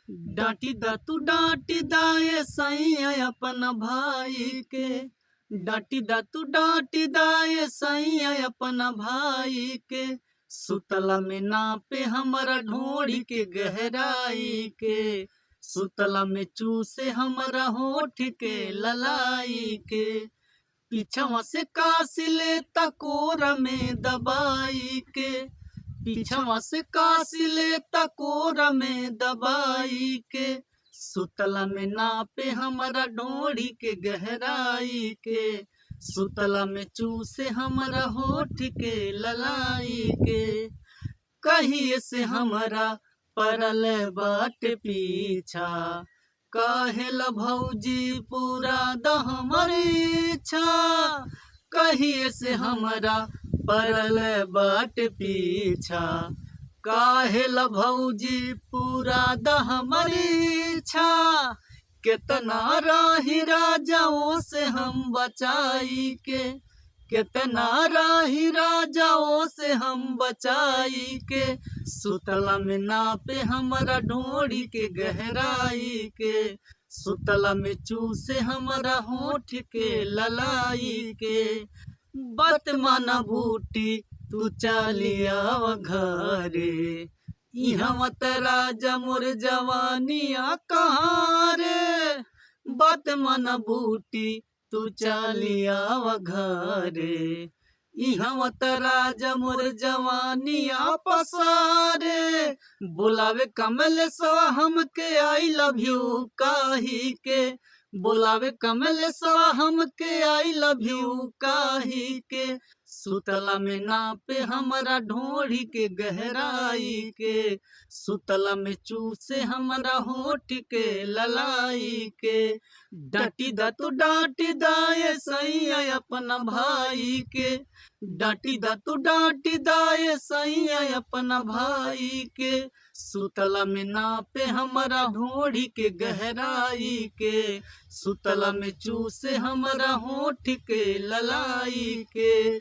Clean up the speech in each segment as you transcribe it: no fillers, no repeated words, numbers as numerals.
डांटी दा तू डांटी दाए सैया अपन भाई के, डांटी दा तू डांटी दाए सैया अपन भाई के। सुतला में नापे हमारा ढोड़ी के गहराई के, सुतला में चूसे हमारा होठ के ललाई के। पीछवा से कास ले तकोर में दबाई के, पीछवा से कास ले तकोर में दबाई के। सुतला में नापे हमारा ढोड़ी के गहराई के, सुतला में चूसे हमारा होठ के ललाई के। कहिए से हमारा परल बाट पीछा, काहेल भौजी पूरा द हमरी इच्छा। कहिए से हमारा परल बाट पीछा, काहेल भौजी पूरा द हमरी इच्छा। कितना राही राजाओं से हम बचाई के, कितना राही राजाओं से हम बचाई के। सुतला में नापे हमारा ढोड़ी के गहराई के, सुतला में चूसे हमारा होठ के ललाई के। बत माना बूटी तू चालिया घरे, इहाँ राजा मोर जवानिया कहाँ रे। बत माना बूटी तू चालिया घरे, इहाँ राजा मोर जवानिया पसारे। बुलावे कमल सवा हमके आई लव यू काही के, बुलावे कमल सवा हमके आई लव यू काही के। सुतला में नापे हमारा ढोड़ी के गहराई के, सुतला में चूसे हमारा होठ के ललाई के। डांटी दा तू डांटी दाए सैया अपन भाई के, डांटी दा तू डांटी दाए सैया अपन भाई के। सुतला में नापे हमारा ढोड़ी के गहराई के, सुतला में चूसे हमारा होठ के ललाई के।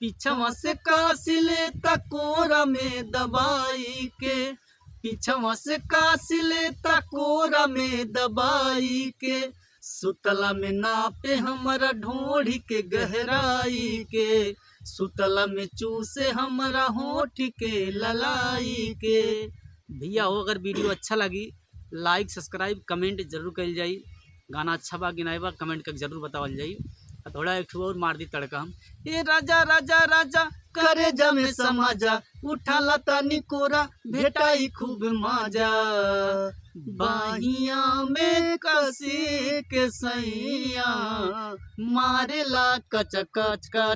पीछवा से कास ले तकोरा में दबाई के, पीछवा से कास ले तकोरा में दबाई के। सुतला में नापे हमारा ढोड़ी के गहराई के, सुतला में चूसे हमारा होठ के ललाई के। भैया हो अगर वीडियो अच्छा लगी लाइक सब्सक्राइब कमेंट जरूर कल जाई। गाना अच्छा बा कि नहीं बा कमेंट कर जरूर बतावल जाई। थोड़ा एक और मार दी तड़का हम। ए राजा राजा राजा करे जमे समाजा, उठा लता निकोरा भेटाई खूब माजा। बाहिया में कसी के सैया, मारेला कच कच कच।